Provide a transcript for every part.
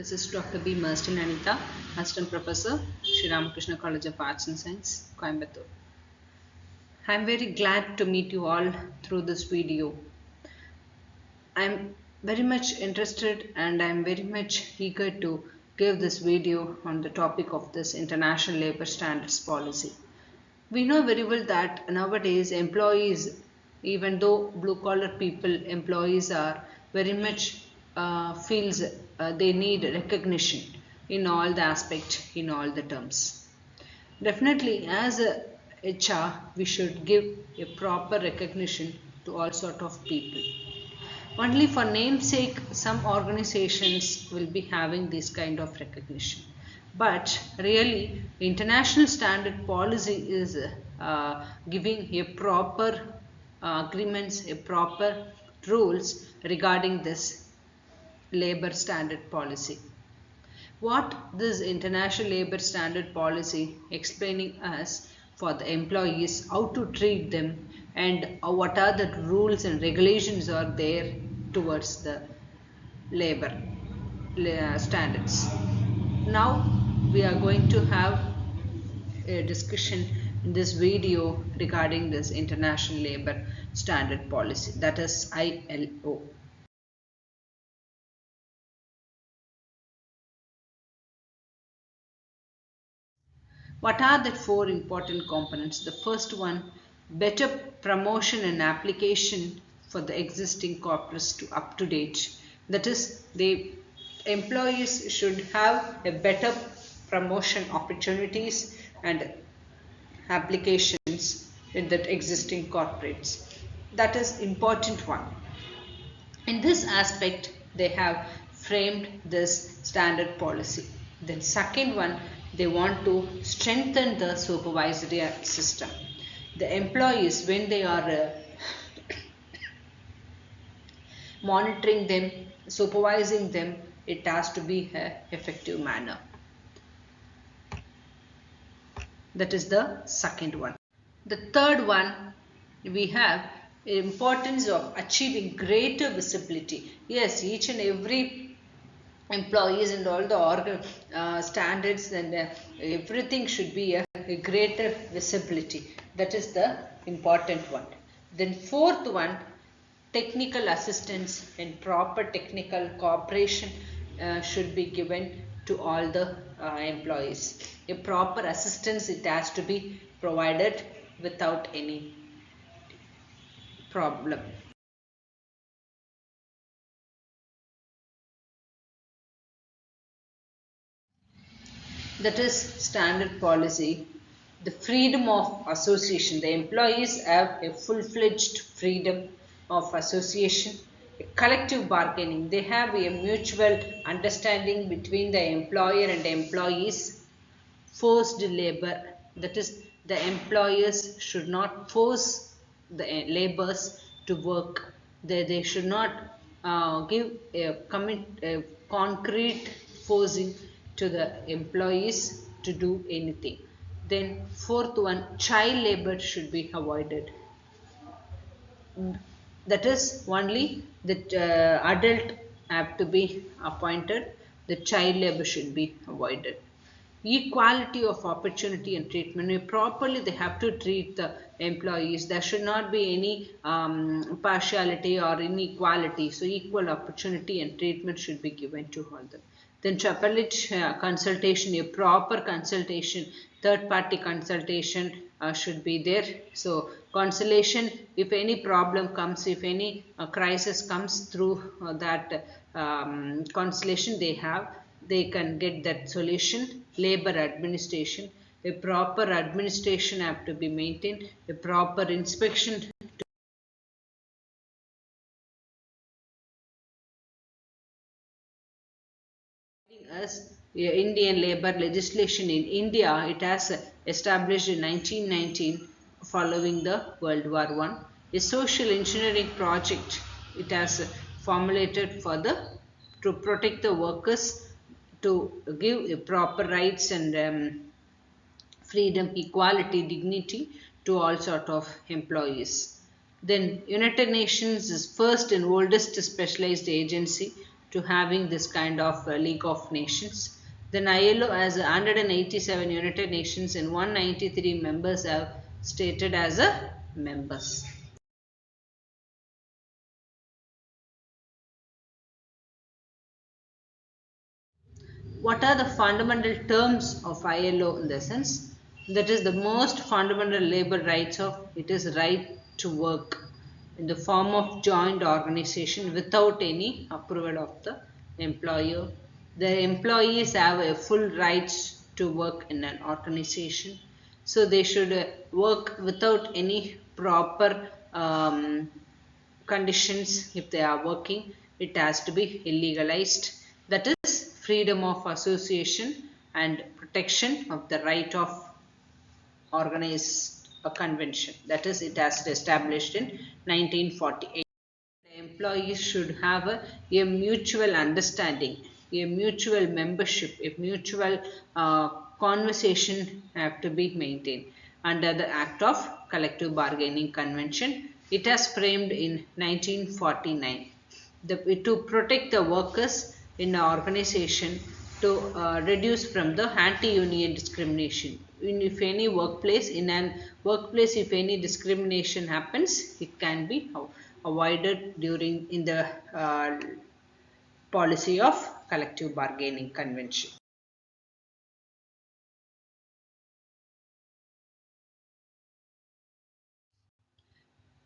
This is Dr. B. Marston Anita, Assistant Professor, Sri Ramakrishna College of Arts and Science, Coimbatore. I am very glad to meet you all through this video. I am very much interested and I am very much eager to give this video on the topic of this International Labour Standards Policy. We know very well that nowadays employees, even though blue collar people, employees are very much feels they need recognition in all the aspect, in all the terms. Definitely as a HR, we should give a proper recognition to all sort of people. Only for namesake, some organizations will be having this kind of recognition. But really, international standard policy is giving a proper agreements, a proper rules regarding this labor standard policy. What this international labor standard policy explaining us for the employees, how to treat them, and what are the rules and regulations are there towards the labor standards. Now we are going to have a discussion in this video regarding this international labor standard policy, that is ILO. What are the four important components? The first one, better promotion and application for the existing corpus to up to date. That is, the employees should have a better promotion opportunities and applications in that existing corporates. That is important one. In this aspect, they have framed this standard policy. Then second one, they want to strengthen the supervisory system. The employees, when they are monitoring them, supervising them, it has to be an effective manner. That is the second one. The third one, we have importance of achieving greater visibility. Yes, each and every employees and all the standards and everything should be a greater visibility. That is the important one. Then fourth one, technical assistance and proper technical cooperation should be given to all the employees. A proper assistance, it has to be provided without any problem. That is standard policy. The freedom of association. The employees have a full-fledged freedom of association. A collective bargaining. They have a mutual understanding between the employer and employees. Forced labor. That is, the employers should not force the laborers to work. They should not give a concrete forcing to the employees to do anything. Then fourth one, child labor should be avoided. That is, only the adult have to be appointed. The child labor should be avoided. Equality of opportunity and treatment. Properly they have to treat the employees. There should not be any partiality or inequality. So equal opportunity and treatment should be given to all them. Then tripartite consultation, a proper consultation, third party consultation should be there. So consultation, if any problem comes, if any crisis comes through that consultation they can get that solution. Labor administration, a proper administration have to be maintained, a proper inspection as Indian labor legislation in India. It has established in 1919 following the World War I. A social engineering project it has formulated for to protect the workers, to give proper rights and freedom, equality, dignity to all sort of employees. Then United Nations is first and oldest specialized agency to having this kind of League of Nations. Then ILO has 187 United Nations and 193 members have stated as a members. What are the fundamental terms of ILO in the sense? That is the most fundamental labor rights of it is right to work in the form of joint organization without any approval of the employer. The employees have a full rights to work in an organization. So they should work without any proper conditions. If they are working, it has to be illegalized. That is freedom of association and protection of the right of organized a convention. That is, it has established in 1948. The employees should have a mutual understanding, a mutual membership, a mutual conversation have to be maintained under the Act of Collective Bargaining Convention. It has framed in 1949 to protect the workers in the organization to reduce from the anti-union discrimination. If any workplace, in an workplace, if any discrimination happens, it can be avoided during in the policy of collective bargaining convention.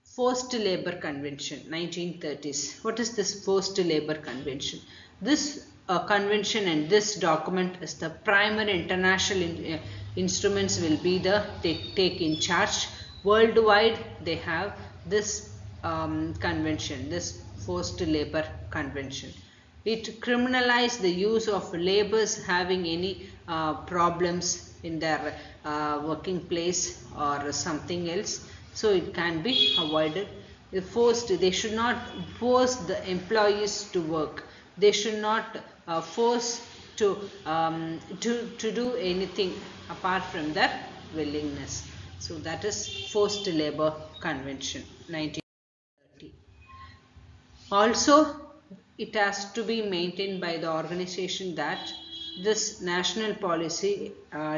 Forced Labor Convention, 1930s. What is this Forced Labor Convention? This convention and this document is the primary international instruments will be the take in charge. Worldwide, they have this convention, this Forced Labor Convention. It criminalizes the use of laborers having any problems in their working place or something else. So it can be avoided. They should not force the employees to work. They should not force to do anything apart from their willingness. So that is Forced Labor Convention, 1930. Also, it has to be maintained by the organization that this national policy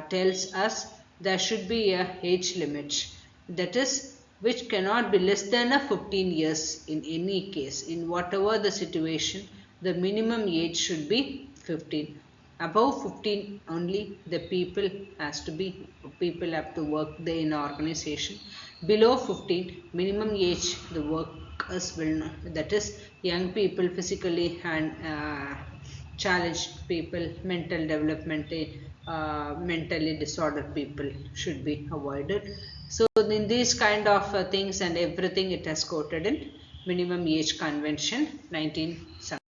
tells us there should be a age limit, that is, which cannot be less than 15 years in any case. In whatever the situation, the minimum age should be 15. Above 15 only the people have to work there in organization. Below 15 minimum age the workers will not, that is young people, physically and challenged people, mental development, mentally disordered people should be avoided. So in these kind of things and everything, it has quoted in Minimum Age Convention 1970.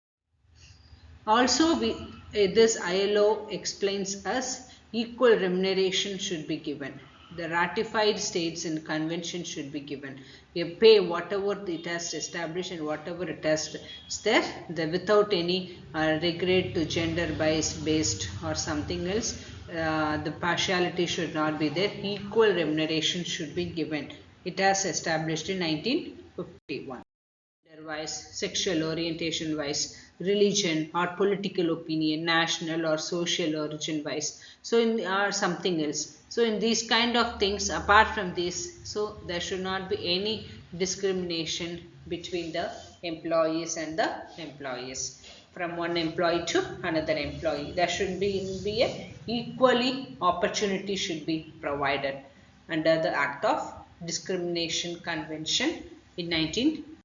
Also, this ILO explains us equal remuneration should be given. The ratified states in convention should be given. We pay whatever it has established and whatever it has there, without any regret to gender based or something else. The partiality should not be there. Equal remuneration should be given. It has established in 1951. Wise, sexual orientation wise, religion or political opinion, national or social origin wise. So or something else. So in these kind of things, apart from this, so there should not be any discrimination between the employees and the employees. From one employee to another employee, there should be a equally opportunity should be provided under the Act of Discrimination Convention in 1950.